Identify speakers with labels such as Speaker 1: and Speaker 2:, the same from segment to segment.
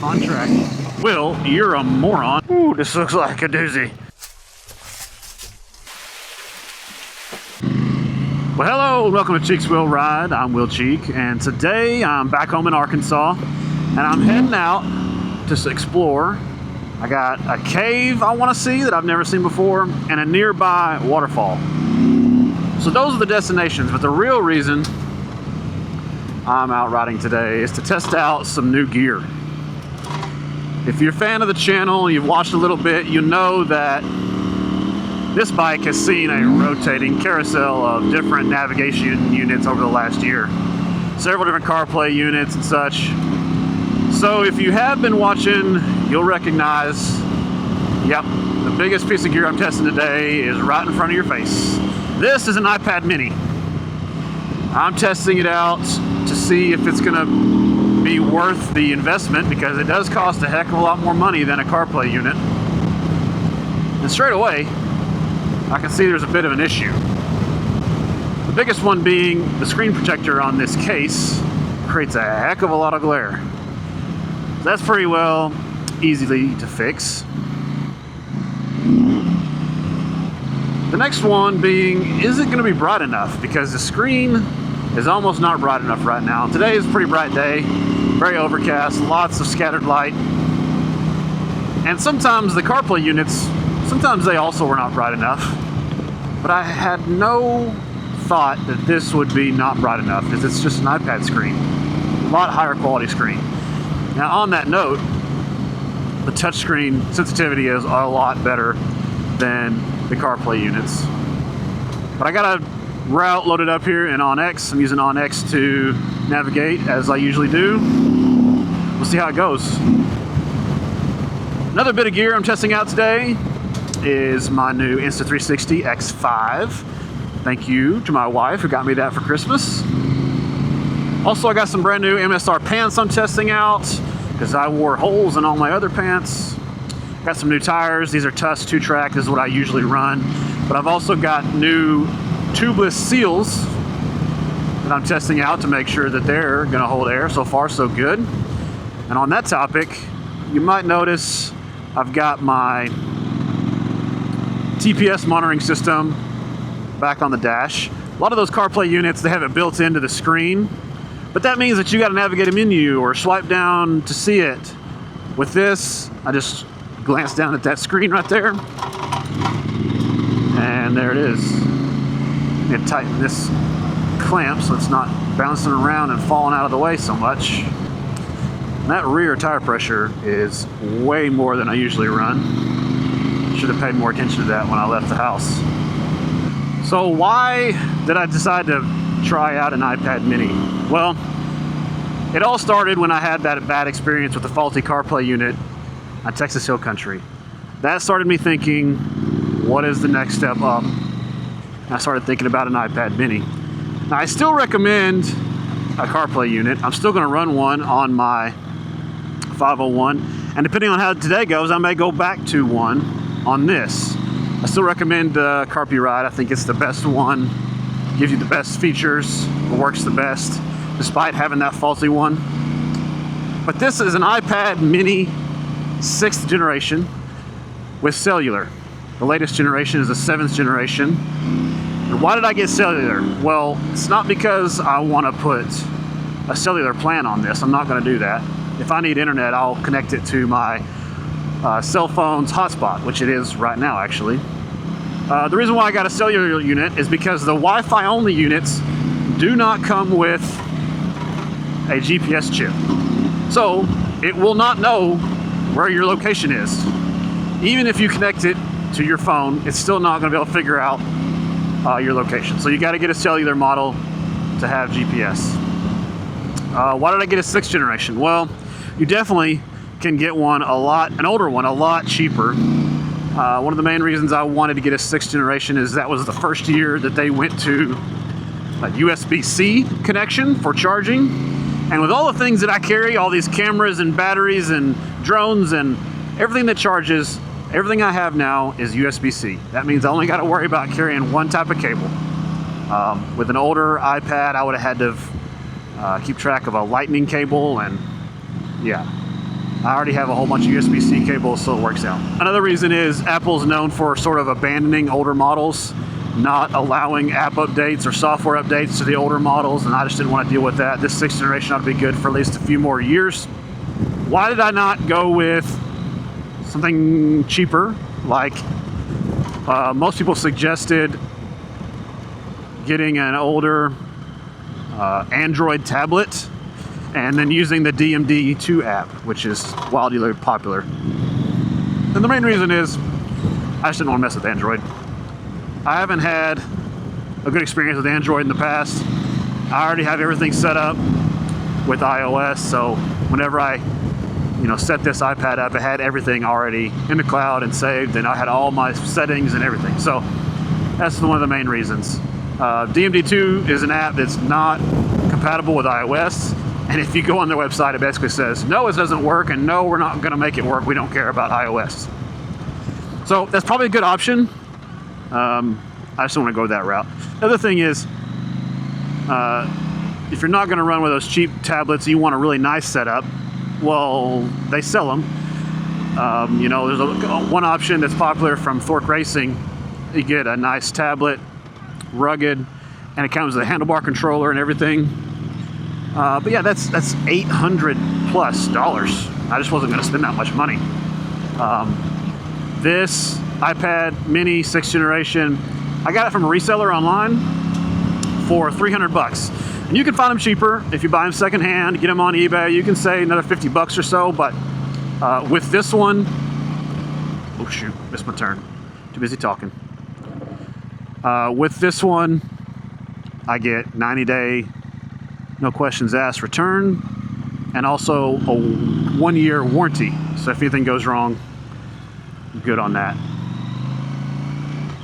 Speaker 1: On track. Will, you're a moron. Ooh, this looks like a doozy. Well, hello, and welcome to Cheek's Will Ride. I'm Will Cheek, and today I'm back home in Arkansas, and I'm heading out to explore. I got a cave I want to see that I've never seen before, and a nearby waterfall. So those are the destinations, but the real reason I'm out riding today is to test out some new gear. If you're a fan of the channel, you've watched a little bit, you know that this bike has seen a rotating carousel of different navigation units over the last year. Several different CarPlay units and such. So if you have been watching, you'll recognize, yep, the biggest piece of gear I'm testing today is right in front of your face. This is an iPad mini. I'm testing it out to see if it's gonna be worth the investment, because it does cost a heck of a lot more money than a CarPlay unit. And straight away, I can see there's a bit of an issue. The biggest one being the screen protector on this case creates a heck of a lot of glare. That's pretty well easily to fix. The next one being, is it going to be bright enough? Because the screen is almost not bright enough right now. Today is a pretty bright day, very overcast, lots of scattered light. And sometimes the CarPlay units, sometimes they also were not bright enough. But I had no thought that this would be not bright enough, because it's just an iPad screen. A lot higher quality screen. Now on that note, the touchscreen sensitivity is a lot better than the CarPlay units. But I got a route loaded up here in OnX. I'm using OnX to navigate as I usually do. We'll see how it goes. Another bit of gear I'm testing out today is my new Insta360 X5. Thank you to my wife who got me that for Christmas. Also, I got some brand new MSR pants I'm testing out, because I wore holes in all my other pants. Got some new tires. These are Tuss 2-track. This is what I usually run. But I've also got new tubeless seals that I'm testing out to make sure that they're going to hold air. So far, so good. And on that topic, you might notice I've got my TPS monitoring system back on the dash. A lot of those CarPlay units, they have it built into the screen. But that means that you got to navigate a menu or swipe down to see it. With this, I just glance down at that screen right there, and there it is. I'm going to tighten this clamp so it's not bouncing around and falling out of the way so much. And that rear tire pressure is way more than I usually run. Should have paid more attention to that when I left the house. So why did I decide to try out an iPad mini? Well, it all started when I had that bad experience with the faulty CarPlay unit on Texas Hill Country. That started me thinking, what is the next step up? And I started thinking about an iPad mini. Now, I still recommend a CarPlay unit. I'm still gonna run one on my 501, and depending on how today goes, I may go back to one on this. I still recommend Carpy Ride. I think it's the best one, gives you the best features, it works the best, despite having that faulty one. But this is an iPad mini 6th generation with cellular. The latest generation is the 7th generation. And why did I get cellular? Well, it's not because I want to put a cellular plan on this. I'm not going to do that. If I need internet, I'll connect it to my cell phone's hotspot, which it is right now, actually. The reason why I got a cellular unit is because the Wi-Fi only units do not come with a GPS chip. So it will not know where your location is. Even if you connect it to your phone, it's still not going to be able to figure out your location. So you got to get a cellular model to have GPS. Why did I get a 6th generation? Well, you definitely can get one an older one, a lot cheaper. One of the main reasons I wanted to get a 6th generation is that was the first year that they went to a USB-C connection for charging. And with all the things that I carry, all these cameras and batteries and drones and everything that charges, everything I have now is USB-C. That means I only got to worry about carrying one type of cable. With an older iPad, I would have had to keep track of a lightning cable, and yeah, I already have a whole bunch of USB-C cables, so it works out. Another reason is Apple's known for sort of abandoning older models, not allowing app updates or software updates to the older models, and I just didn't want to deal with that. This 6th generation ought to be good for at least a few more years. Why did I not go with something cheaper? Like most people suggested getting an older Android tablet and then using the DMD2 app, which is wildly popular. And the main reason is I just didn't want to mess with Android. I haven't had a good experience with Android in the past. I already have everything set up with iOS, so whenever I set this iPad up, it had everything already in the cloud and saved, and I had all my settings and everything. So that's one of the main reasons. DMD2 is an app that's not compatible with iOS, and if you go on their website, it basically says, no, it doesn't work, and no, we're not going to make it work. We don't care about iOS. So that's probably a good option. I just don't want to go that route. The other thing is, if you're not going to run with those cheap tablets, you want a really nice setup. Well, they sell them. There's one option that's popular from Thork Racing. You get a nice tablet, rugged, and it comes with a handlebar controller and everything. But yeah, that's $800 plus. I just wasn't going to spend that much money. This iPad Mini 6th generation, I got it from a reseller online for $300. And you can find them cheaper if you buy them secondhand, get them on eBay. You can say another $50 or so, but with this one, oh shoot, missed my turn. Too busy talking. With this one, I get 90-day, no questions asked return, and also a 1-year warranty. So if anything goes wrong, I'm good on that.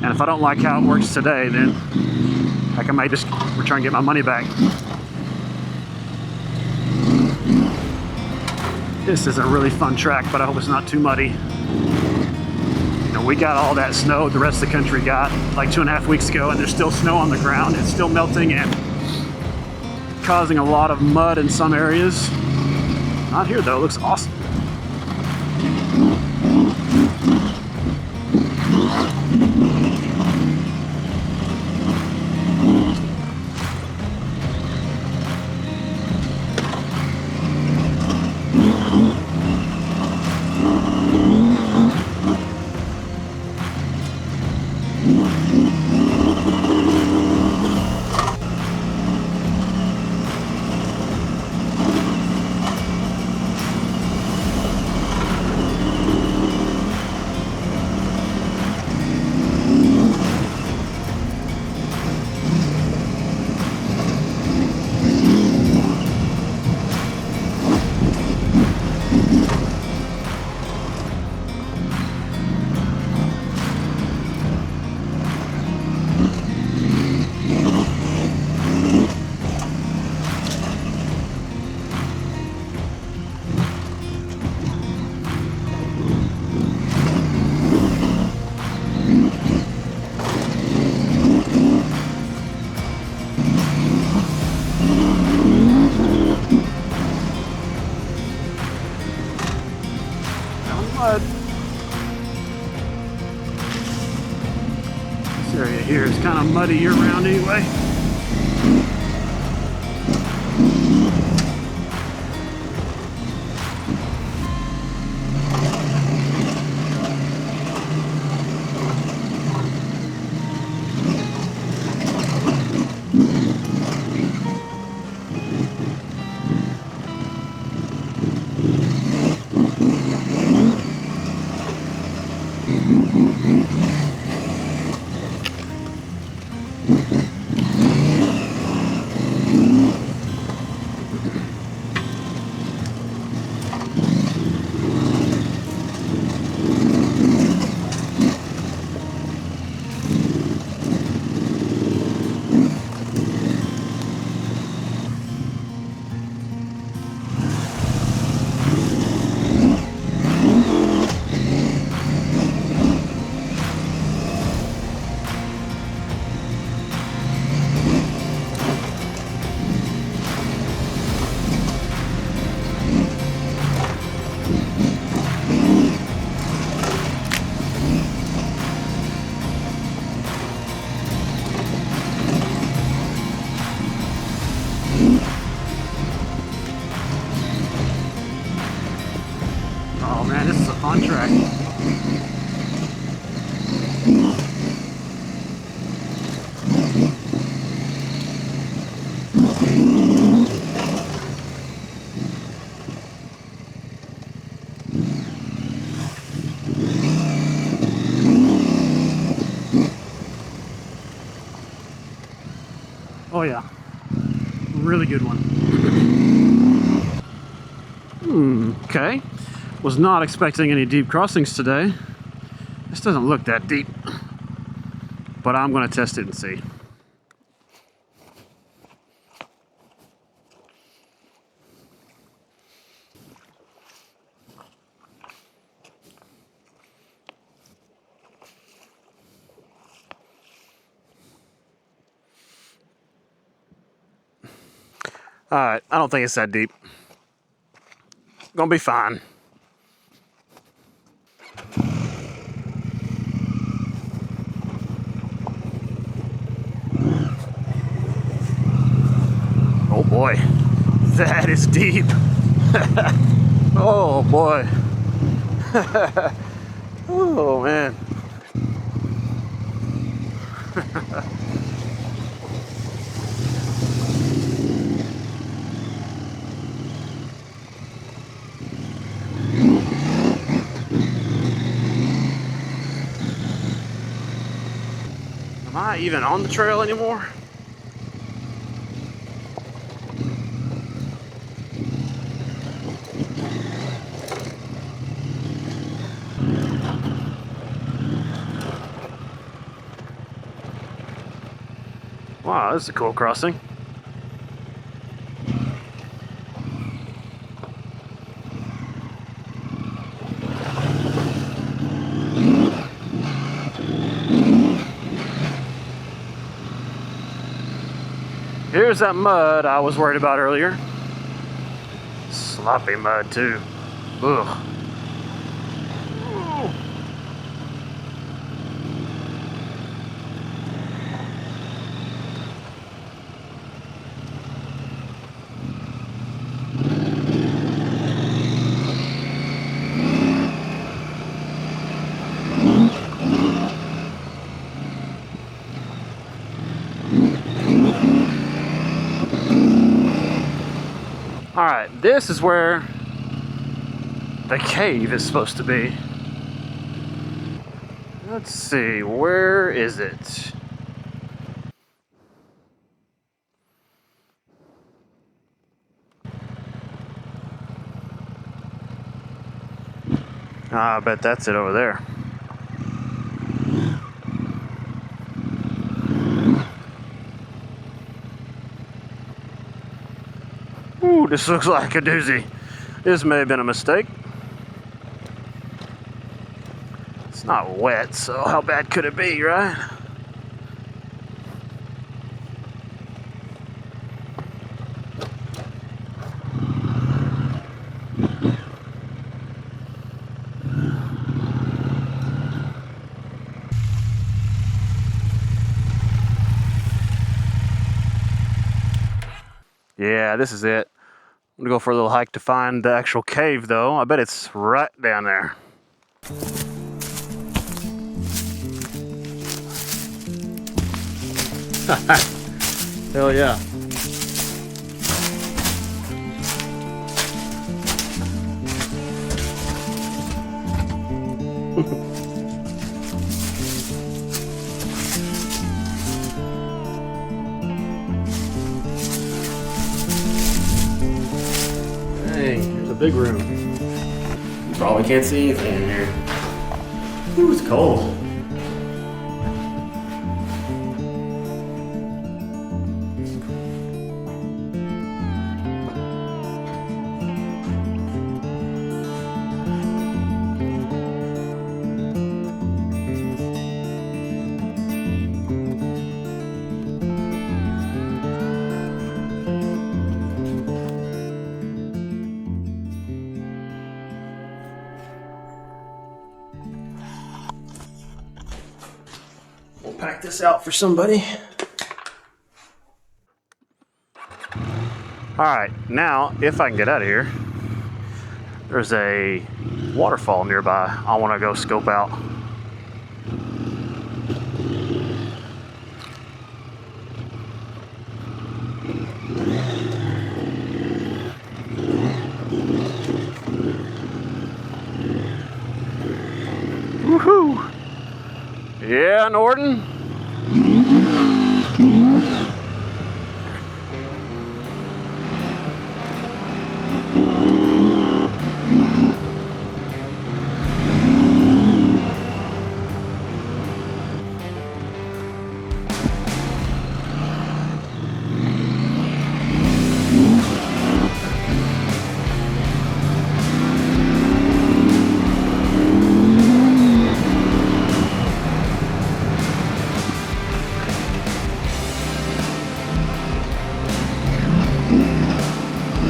Speaker 1: And if I don't like how it works today, then I might just return and get my money back. This is a really fun track, but I hope it's not too muddy. We got all that snow the rest of the country got like 2.5 weeks ago, and there's still snow on the ground. It's still melting and causing a lot of mud in some areas. Not here though, it looks awesome. This area here is kind of muddy year-round anyway. on track. Oh yeah, really good one. Okay, was not expecting any deep crossings today. This doesn't look that deep, but I'm going to test it and see. Alright, I don't think it's that deep. Gonna be fine. Oh boy, that is deep. Oh boy. Oh man. Am I even on the trail anymore? Wow, this is a cool crossing. Here's that mud I was worried about earlier. Sloppy mud too. Ugh. Alright, this is where the cave is supposed to be. Let's see, where is it? I bet that's it over there. Ooh, this looks like a doozy. This may have been a mistake. It's not wet, so how bad could it be, right? Yeah, this is it. I'm gonna go for a little hike to find the actual cave, though. I bet it's right down there. Hell yeah. Dang, there's a big room. You probably can't see anything in here. Ooh, it's cold. We'll pack this out for somebody. Alright, now, if I can get out of here, There's a waterfall nearby I want to go scope out. Woohoo! Yeah, Norton.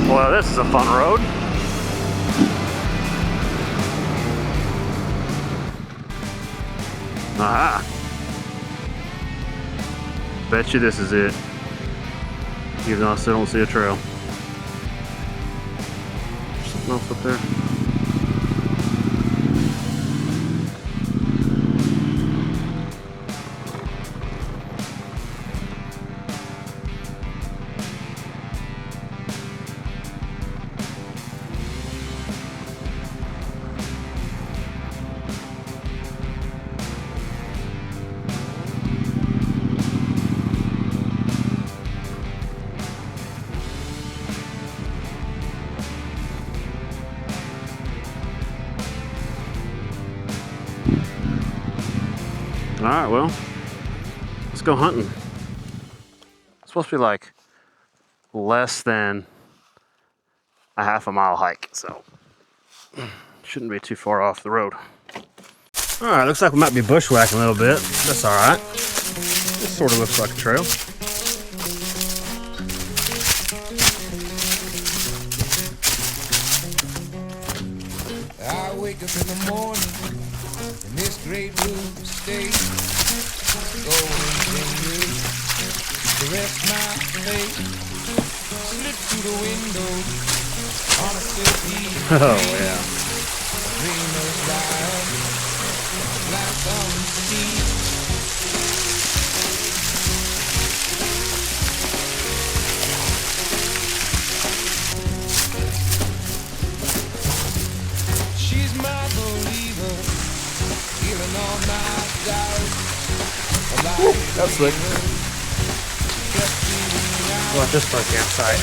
Speaker 1: Well, this is a fun road. Aha. Bet you this is it. Even though I still don't see a trail. Something else up there. All right, well, let's go hunting. It's supposed to be like less than a half-a-mile hike, so shouldn't be too far off the road. All right, looks like we might be bushwhacking a little bit. That's all right. This sort of looks like a trail.
Speaker 2: I wake up in the morning in this great blue state, golden fingers caress my face, slip through the window on a silky
Speaker 1: Oh yeah.
Speaker 2: dreamer's life, like some sea. She's my believer, healing all my doubts.
Speaker 1: That's slick. Watch this for a campsite.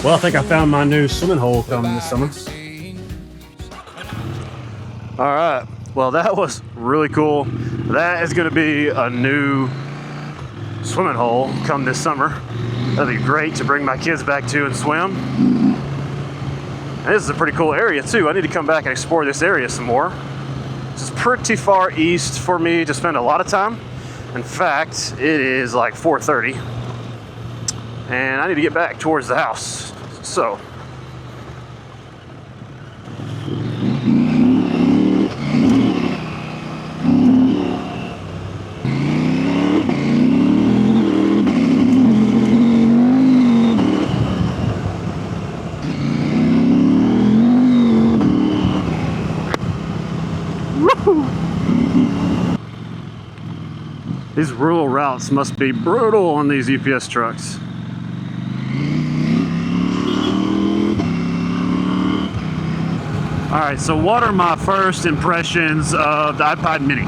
Speaker 1: Well, I think I found my new swimming hole coming this summer. All right, well, that was really cool. That is going to be a new swimming hole come this summer. That'd be great to bring my kids back to and swim. And this is a pretty cool area too. I need to come back and explore this area some more. This is pretty far east for me to spend a lot of time. In fact, it is like 4:30. And I need to get back towards the house. So, these rural routes must be brutal on these UPS trucks. All right, so what are my first impressions of the iPad mini?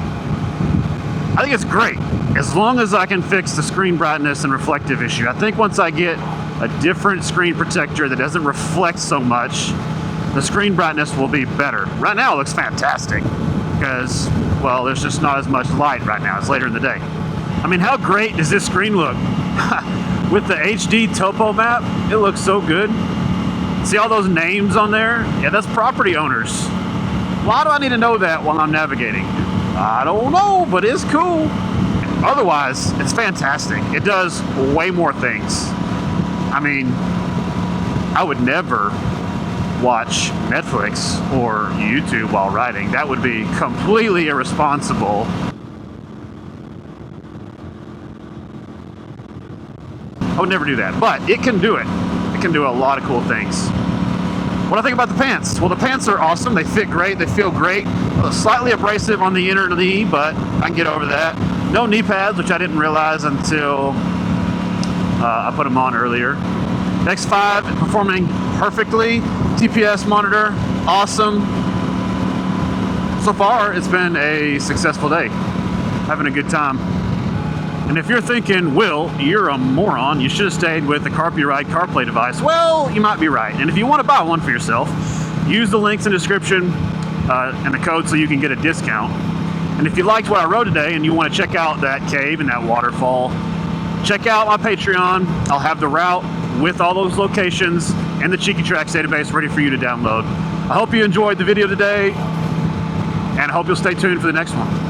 Speaker 1: I think it's great, as long as I can fix the screen brightness and reflective issue. I think once I get a different screen protector that doesn't reflect so much, the screen brightness will be better. Right now it looks fantastic because, well, there's just not as much light right now. It's later in the day. I mean, how great does this screen look? With the HD topo map, it looks so good. See all those names on there? Yeah, that's property owners. Why do I need to know that while I'm navigating? I don't know, but it's cool. Otherwise, it's fantastic. It does way more things. I mean, I would never watch Netflix or YouTube while riding. That would be completely irresponsible. I would never do that, but it can do it. It can do a lot of cool things. What do I think about the pants? Well, the pants are awesome. They fit great. They feel great. Slightly abrasive on the inner knee, but I can get over that. No knee pads, which I didn't realize until I put them on earlier. X5 performing perfectly. TPS monitor, awesome. So far, it's been a successful day. Having a good time. And if you're thinking, Will, you're a moron, you should have stayed with the CarPuride CarPlay device. Well, you might be right. And if you want to buy one for yourself, use the links in the description and the code so you can get a discount. And if you liked what I rode today and you want to check out that cave and that waterfall, check out my Patreon. I'll have the route with all those locations and the Cheeky Tracks database ready for you to download. I hope you enjoyed the video today, and I hope you'll stay tuned for the next one.